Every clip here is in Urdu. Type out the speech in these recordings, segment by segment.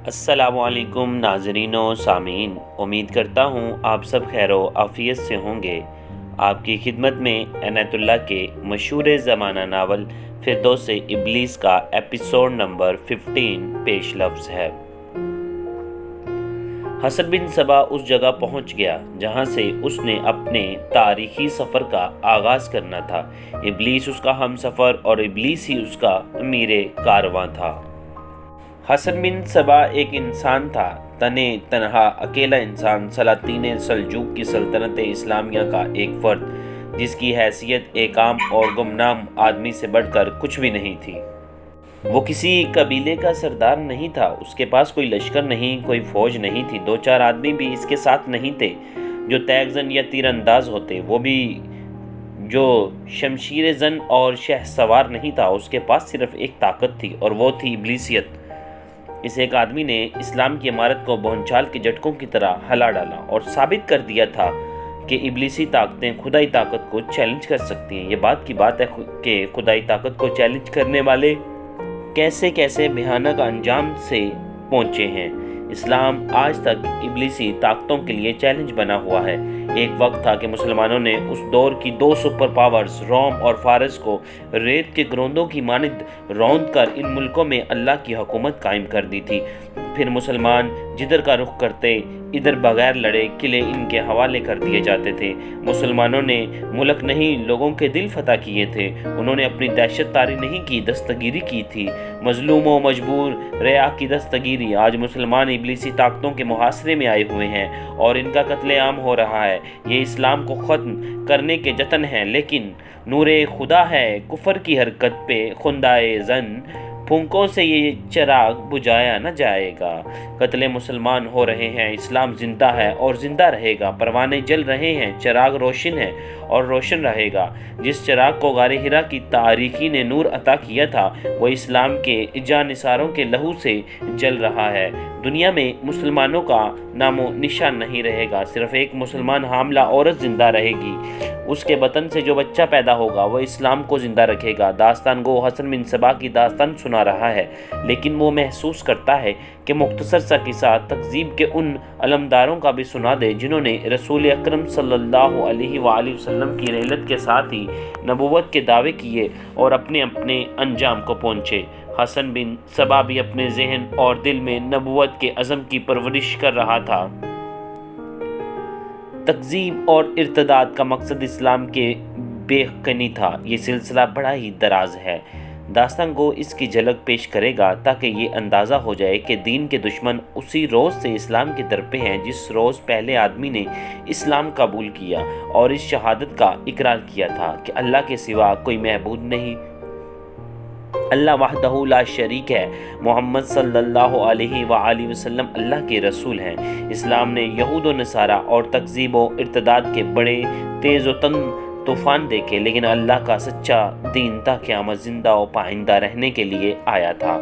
السلام علیکم ناظرین و سامعین، امید کرتا ہوں آپ سب خیر و عافیت سے ہوں گے۔ آپ کی خدمت میں عنایت اللہ کے مشہور زمانہ ناول فردوس ابلیس کا ایپیسوڈ نمبر 15 پیش لفظ ہے۔ حسن بن صبا اس جگہ پہنچ گیا جہاں سے اس نے اپنے تاریخی سفر کا آغاز کرنا تھا۔ ابلیس اس کا ہم سفر اور ابلیس ہی اس کا امیر کارواں تھا۔ حسن بن صبا ایک انسان تھا، تنہا اکیلا انسان، سلاطین سلجوق کی سلطنت اسلامیہ کا ایک فرد، جس کی حیثیت ایک عام اور گمنام آدمی سے بڑھ کر کچھ بھی نہیں تھی۔ وہ کسی قبیلے کا سردار نہیں تھا، اس کے پاس کوئی لشکر نہیں، کوئی فوج نہیں تھی، 2-4 آدمی بھی اس کے ساتھ نہیں تھے جو تیغ زن یا تیر انداز ہوتے، وہ بھی جو شمشیر زن اور شہ سوار نہیں تھا۔ اس کے پاس صرف ایک طاقت تھی اور وہ تھی ابلیسیت۔ اس ایک آدمی نے اسلام کی عمارت کو بھونچال کے جھٹکوں کی طرح ہلا ڈالا اور ثابت کر دیا تھا کہ ابلیسی طاقتیں خدائی طاقت کو چیلنج کر سکتی ہیں۔ یہ بات کی بات ہے کہ خدائی طاقت کو چیلنج کرنے والے کیسے کیسے بھیانک انجام سے پہنچے ہیں۔ اسلام آج تک ابلیسی طاقتوں کے لیے چیلنج بنا ہوا ہے۔ ایک وقت تھا کہ مسلمانوں نے اس دور کی 2 سپر پاورز روم اور فارس کو ریت کے گروندوں کی مانند روند کر ان ملکوں میں اللہ کی حکومت قائم کر دی تھی۔ پھر مسلمان جدھر کا رخ کرتے ادھر بغیر لڑے قلعے ان کے حوالے کر دیے جاتے تھے۔ مسلمانوں نے ملک نہیں لوگوں کے دل فتح کیے تھے۔ انہوں نے اپنی دہشت طاری نہیں کی، دستگیری کی تھی، مظلوم و مجبور رعاء کی دستگیری۔ آج مسلمان ابلیسی طاقتوں کے محاصرے میں آئے ہوئے ہیں اور ان کا قتل عام ہو رہا ہے۔ یہ اسلام کو ختم کرنے کے جتن ہیں، لیکن نور خدا ہے کفر کی حرکت پہ خندائے زن، پھونکوں سے یہ چراغ بجھایا نہ جائے گا۔ قتل مسلمان ہو رہے ہیں، اسلام زندہ ہے اور زندہ رہے گا۔ پروانے جل رہے ہیں، چراغ روشن ہے اور روشن رہے گا۔ جس چراغ کو غار حرا کی تاریکی نے نور عطا کیا تھا، وہ اسلام کے جانثاروں کے لہو سے جل رہا ہے۔ دنیا میں مسلمانوں کا نام و نشان نہیں رہے گا، صرف ایک مسلمان حاملہ عورت زندہ رہے گی۔ اس کے بطن سے جو بچہ پیدا ہوگا وہ اسلام کو زندہ رکھے گا۔ داستان گو حسن بن صبا کی داستان سنا رہا ہے، لیکن وہ محسوس کرتا ہے کہ مختصر سا قصہ تکذیب کے ان علمداروں کا بھی سنا دے جنہوں نے رسول اکرم صلی اللہ علیہ وآلہ وسلم کی رحلت کے ساتھ ہی نبوت کے دعوے کیے اور اپنے انجام کو پہنچے۔ حسن بن صبا بھی اپنے ذہن اور دل میں نبوت کے عزم کی پرورش کر رہا تھا۔ تکذیب اور ارتداد کا مقصد اسلام کے بے حقنی تھا۔ یہ سلسلہ بڑا ہی دراز ہے۔ داستان گو اس کی جھلک پیش کرے گا تاکہ یہ اندازہ ہو جائے کہ دین کے دشمن اسی روز سے اسلام کے در پہ ہیں جس روز پہلے آدمی نے اسلام قبول کیا اور اس شہادت کا اقرار کیا تھا کہ اللہ کے سوا کوئی معبود نہیں، اللہ وحدہ لا شریک ہے، محمد صلی اللہ علیہ وآلہ وسلم اللہ کے رسول ہیں۔ اسلام نے یہود و نصارہ اور تکذیب و ارتداد کے بڑے تیز و تند طوفان دیکھے، لیکن اللہ کا سچا دین تا قیامت زندہ و پائندہ رہنے کے لیے آیا تھا۔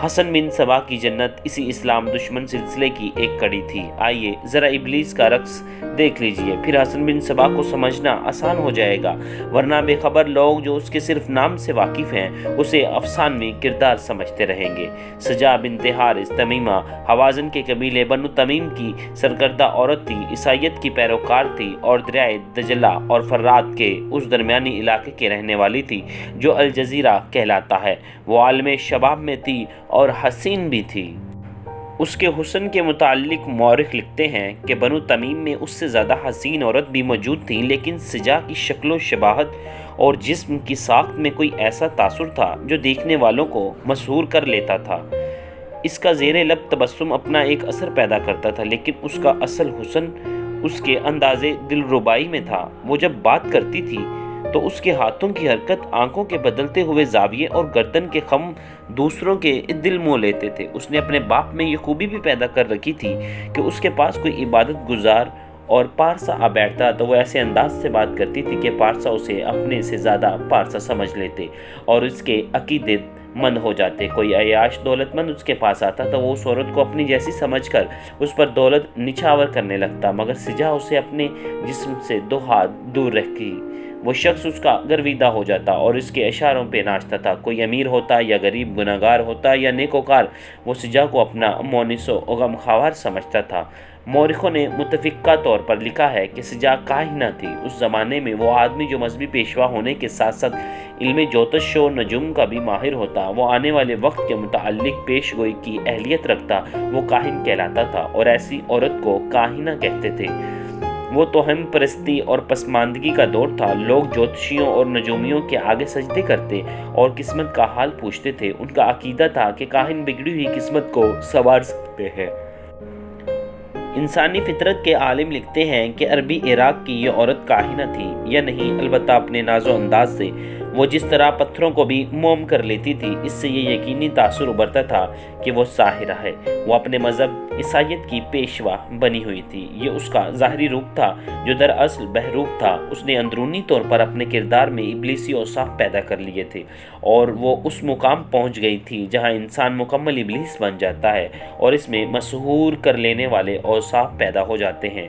حسن بن صبا کی جنت اسی اسلام دشمن سلسلے کی ایک کڑی تھی۔ آئیے ذرا ابلیس کا رقص دیکھ لیجئے، پھر حسن بن صبا کو سمجھنا آسان ہو جائے گا، ورنہ بے خبر لوگ جو اس کے صرف نام سے واقف ہیں اسے افسانوی کردار سمجھتے رہیں گے۔ سجا بنت حارث تمیمہ حوازن کے قبیلے بنو تمیم کی سرکردہ عورت تھی، عیسائیت کی پیروکار تھی اور دریائے دجلہ اور فرات کے اس درمیانی علاقے کے رہنے والی تھی جو الجزیرہ کہلاتا ہے۔ وہ عالم شباب میں تھی اور حسین بھی تھی۔ اس کے حسن کے متعلق مورخ لکھتے ہیں کہ بنو تمیم میں اس سے زیادہ حسین عورت بھی موجود تھیں، لیکن سجا کی شکل و شباہت اور جسم کی ساخت میں کوئی ایسا تاثر تھا جو دیکھنے والوں کو مسحور کر لیتا تھا۔ اس کا زیر لب تبسم اپنا ایک اثر پیدا کرتا تھا، لیکن اس کا اصل حسن اس کے انداز دلربائی میں تھا۔ وہ جب بات کرتی تھی تو اس کے ہاتھوں کی حرکت، آنکھوں کے بدلتے ہوئے زاویے اور گردن کے خم دوسروں کے دل مو لیتے تھے۔ اس نے اپنے باپ میں یہ خوبی بھی پیدا کر رکھی تھی کہ اس کے پاس کوئی عبادت گزار اور پارسا آ بیٹھتا تو وہ ایسے انداز سے بات کرتی تھی کہ پارسا اسے اپنے سے زیادہ پارسا سمجھ لیتے اور اس کے عقیدے مند ہو جاتے۔ کوئی عیاش دولت مند اس کے پاس آتا تو وہ اس عورت کو اپنی جیسی سمجھ کر اس پر دولت نچھاور کرنے لگتا، مگر سجا اسے اپنے جسم سے 2 ہاتھ دور وہ شخص اس کا گرویدہ ہو جاتا اور اس کے اشاروں پہ ناچتا تھا۔ کوئی امیر ہوتا یا غریب، گناہگار ہوتا یا نیکوکار، وہ سجا کو اپنا مونس و غمخوار سمجھتا تھا۔ مورخوں نے متفقہ طور پر لکھا ہے کہ سجا کاہنہ تھی۔ اس زمانے میں وہ آدمی جو مذہبی پیشوا ہونے کے ساتھ ساتھ علم جوتش و نجوم کا بھی ماہر ہوتا، وہ آنے والے وقت کے متعلق پیش گوئی کی اہلیت رکھتا، وہ کاہن کہلاتا تھا، اور ایسی عورت کو کاہنہ کہتے تھے۔ وہ توہم پرستی اور پسماندگی کا دور تھا۔ لوگ جوتشیوں اور نجومیوں کے آگے سجدے کرتے اور قسمت کا حال پوچھتے تھے۔ ان کا عقیدہ تھا کہ کاہن بگڑی ہوئی قسمت کو سنوار سکتے ہیں۔ انسانی فطرت کے عالم لکھتے ہیں کہ عربی عراق کی یہ عورت کاہنہ تھی یا نہیں، البتہ اپنے ناز و انداز سے وہ جس طرح پتھروں کو بھی موم کر لیتی تھی، اس سے یہ یقینی تاثر ابھرتا تھا کہ وہ ساحرہ ہے۔ وہ اپنے مذہب عیسائیت کی پیشوا بنی ہوئی تھی۔ یہ اس کا ظاہری روپ تھا جو دراصل بہروپ تھا۔ اس نے اندرونی طور پر اپنے کردار میں ابلیسی اوصاف پیدا کر لیے تھے، اور وہ اس مقام پہنچ گئی تھی جہاں انسان مکمل ابلیس بن جاتا ہے اور اس میں مسحور کر لینے والے اوصاف پیدا ہو جاتے ہیں۔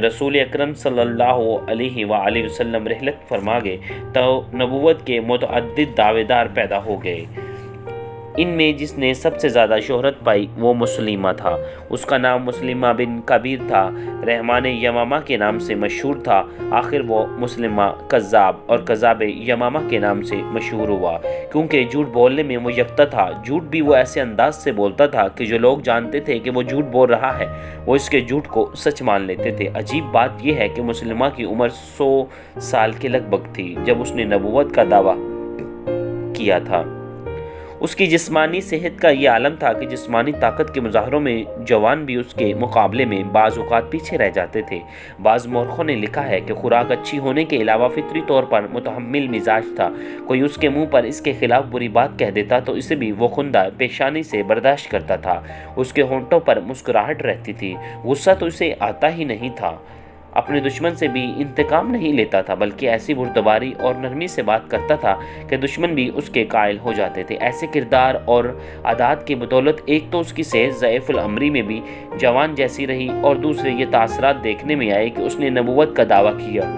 رسول اکرم صلی اللہ علیہ وآلہ وسلم رحلت فرما گئے تو نبوت کے متعدد دعوے دار پیدا ہو گئے۔ ان میں جس نے سب سے زیادہ شہرت پائی وہ مسلمہ تھا۔ اس کا نام مسلمہ بن کبیر تھا، رحمان یمامہ کے نام سے مشہور تھا۔ آخر وہ مسلمہ کذاب اور کذاب یمامہ کے نام سے مشہور ہوا، کیونکہ جھوٹ بولنے میں وہ یکتا تھا۔ جھوٹ بھی وہ ایسے انداز سے بولتا تھا کہ جو لوگ جانتے تھے کہ وہ جھوٹ بول رہا ہے، وہ اس کے جھوٹ کو سچ مان لیتے تھے۔ عجیب بات یہ ہے کہ مسلمہ کی عمر 100 سال کے لگ بھگ تھی جب اس نے نبوت کا دعویٰ کیا تھا۔ اس کی جسمانی صحت کا یہ عالم تھا کہ جسمانی طاقت کے مظاہروں میں جوان بھی اس کے مقابلے میں بعض اوقات پیچھے رہ جاتے تھے۔ بعض مورخوں نے لکھا ہے کہ خوراک اچھی ہونے کے علاوہ فطری طور پر متحمل مزاج تھا۔ کوئی اس کے منہ پر اس کے خلاف بری بات کہہ دیتا تو اسے بھی وہ خندہ پیشانی سے برداشت کرتا تھا۔ اس کے ہونٹوں پر مسکراہٹ رہتی تھی۔ غصہ تو اسے آتا ہی نہیں تھا۔ اپنے دشمن سے بھی انتقام نہیں لیتا تھا، بلکہ ایسی بردباری اور نرمی سے بات کرتا تھا کہ دشمن بھی اس کے قائل ہو جاتے تھے۔ ایسے کردار اور عادات کی بدولت ایک تو اس کی صحت ضعیف الامری میں بھی جوان جیسی رہی، اور دوسرے یہ تاثرات دیکھنے میں آئے کہ اس نے نبوت کا دعویٰ کیا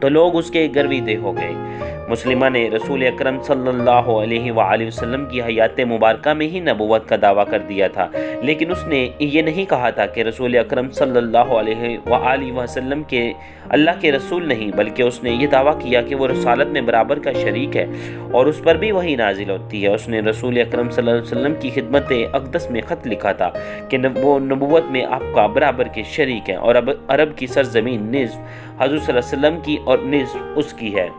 تو لوگ اس کے گرویدے ہو گئے۔ مسلمہ نے رسول اکرم صلی اللہ علیہ وآلہ وسلم کی حیات مبارکہ میں ہی نبوت کا دعویٰ کر دیا تھا، لیکن اس نے یہ نہیں کہا تھا کہ رسول اکرم صلی اللہ علیہ وآلہ وسلم کے اللہ کے رسول نہیں، بلکہ اس نے یہ دعویٰ کیا کہ وہ رسالت میں برابر کا شریک ہے اور اس پر بھی وحی نازل ہوتی ہے۔ اس نے رسول اکرم صلی اللہ علیہ وسلم کی خدمت اقدس میں خط لکھا تھا کہ وہ نبوت میں آپ کا برابر کے شریک ہیں، اور اب عرب کی سرزمین نصف حضور صلی اللہ علیہ وسلم کی اور نصف اس کی ہے۔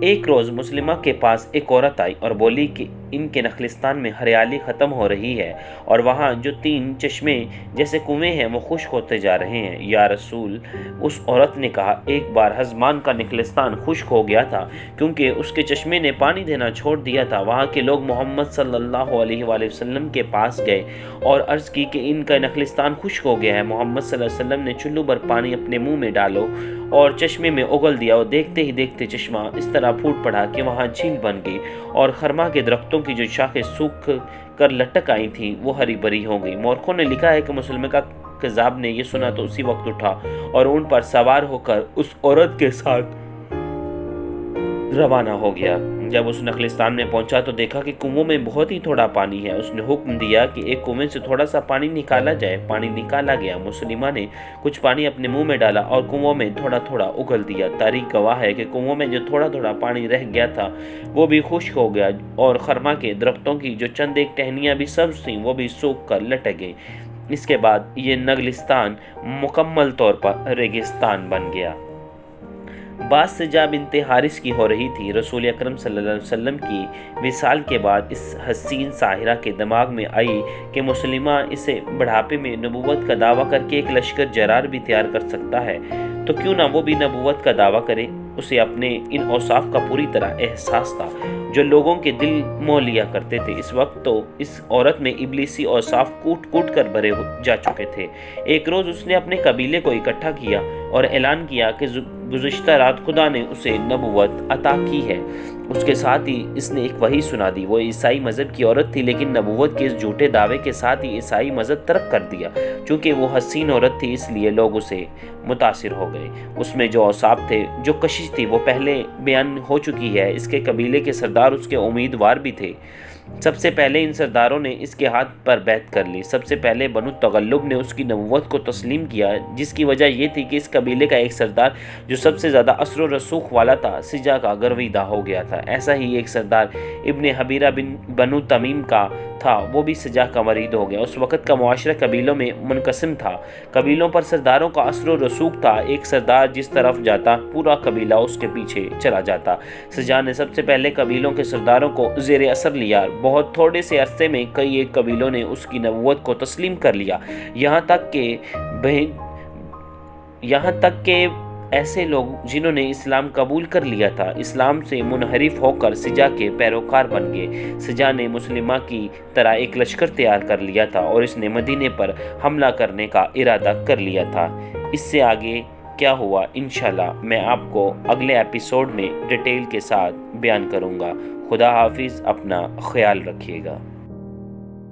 ایک روز مسلمہ کے پاس ایک عورت آئی اور بولی کہ ان کے نخلستان میں ہریالی ختم ہو رہی ہے اور وہاں جو 3 چشمے جیسے کنویں ہیں وہ خشک ہوتے جا رہے ہیں۔ یا رسول، اس عورت نے کہا، ایک بار حزمان کا نخلستان خشک ہو گیا تھا کیونکہ اس کے چشمے نے پانی دینا چھوڑ دیا تھا۔ وہاں کے لوگ محمد صلی اللہ علیہ وآلہ وسلم کے پاس گئے اور عرض کی کہ ان کا نخلستان خشک ہو گیا ہے۔ محمد صلی اللہ علیہ وسلم نے چلو بھر پانی اپنے منہ میں ڈالو اور چشمے میں اگل دیا، اور دیکھتے ہی دیکھتے چشمہ اس طرح پھوٹ پڑا کہ وہاں جھیل بن گئی، اور خرما کے درختوں کی جو شاخیں سوکھ کر لٹک آئی تھیں وہ ہری بھری ہو گئی۔ مورخوں نے لکھا ہے کہ مسلمہ کا کذاب نے یہ سنا تو اسی وقت اٹھا اور اونٹ پر سوار ہو کر اس عورت کے ساتھ روانہ ہو گیا۔ جب اس نخلستان میں پہنچا تو دیکھا کہ کنووں میں بہت ہی تھوڑا پانی ہے۔ اس نے حکم دیا کہ ایک کنویں سے تھوڑا سا پانی نکالا جائے۔ پانی نکالا گیا۔ مسلمہ نے کچھ پانی اپنے منہ میں ڈالا اور کنووں میں تھوڑا تھوڑا اگل دیا۔ تاریخ گواہ ہے کہ کنووں میں جو تھوڑا تھوڑا پانی رہ گیا تھا وہ بھی خشک ہو گیا، اور خرما کے درختوں کی جو چند ایک ٹہنیاں بھی سبز تھیں وہ بھی سوکھ کر لٹک گئیں۔ اس کے بعد یہ نخلستان مکمل طور پر ریگستان بن گیا۔ بات سے جب بنت حارث کی ہو رہی تھی، رسول اکرم صلی اللہ علیہ وسلم کی وصال کے بعد اس حسین ساحرہ کے دماغ میں آئی کہ مسلمہ اسے بڑھاپے میں نبوت کا دعویٰ کر کے ایک لشکر جرار بھی تیار کر سکتا ہے، تو کیوں نہ وہ بھی نبوت کا دعویٰ کرے۔ اسے اپنے ان اوصاف کا پوری طرح احساس تھا جو لوگوں کے دل موہ لیا کرتے تھے۔ اس وقت تو اس عورت میں ابلیسی اوصاف کوٹ کوٹ کر بھرے جا چکے تھے۔ ایک روز اس نے اپنے قبیلے کو اکٹھا کیا اور اعلان کیا کہ گزشتہ رات خدا نے اسے نبوت عطا کی ہے۔ اس کے ساتھ ہی اس نے ایک وحی سنا دی۔ وہ عیسائی مذہب کی عورت تھی، لیکن نبوت کے اس جھوٹے دعوے کے ساتھ ہی عیسائی مذہب ترک کر دیا۔ چونکہ وہ حسین عورت تھی اس لیے لوگ اسے متاثر ہو گئے۔ اس میں جو اوصاف تھے، جو کشش تھی، وہ پہلے بیان ہو چکی ہے۔ اس کے قبیلے کے سردار اس کے امیدوار بھی تھے۔ سب سے پہلے ان سرداروں نے اس کے ہاتھ پر بیعت کر لی۔ سب سے پہلے بنو تغلب نے اس کی نبوت کو تسلیم کیا، جس کی وجہ یہ تھی کہ اس قبیلے کا ایک سردار جو سب سے زیادہ اثر و رسوخ والا تھا، سجا کا گرویدہ ہو گیا تھا۔ ایسا ہی ایک سردار ابن حبیرہ بنو تمیم کا تھا، وہ بھی سجا کا مرید ہو گیا۔ اس وقت کا معاشرہ قبیلوں میں منقسم تھا۔ قبیلوں پر سرداروں کا اثر و رسوخ تھا۔ ایک سردار جس طرف جاتا، پورا قبیلہ اس کے پیچھے چلا جاتا۔ سجا نے سب سے پہلے قبیلوں کے سرداروں کو زیر اثر لیا۔ بہت تھوڑے سے عرصے میں کئی ایک قبیلوں نے اس کی نبوت کو تسلیم کر لیا، یہاں تک کہ ایسے لوگ جنہوں نے اسلام قبول کر لیا تھا، اسلام سے منحرف ہو کر سجا کے پیروکار بن گئے۔ سجا نے مسلمہ کی طرح ایک لشکر تیار کر لیا تھا اور اس نے مدینے پر حملہ کرنے کا ارادہ کر لیا تھا۔ اس سے آگے کیا ہوا انشاءاللہ میں آپ کو اگلے ایپیسوڈ میں ڈیٹیل کے ساتھ بیان کروں گا۔ خدا حافظ، اپنا خیال رکھیے گا۔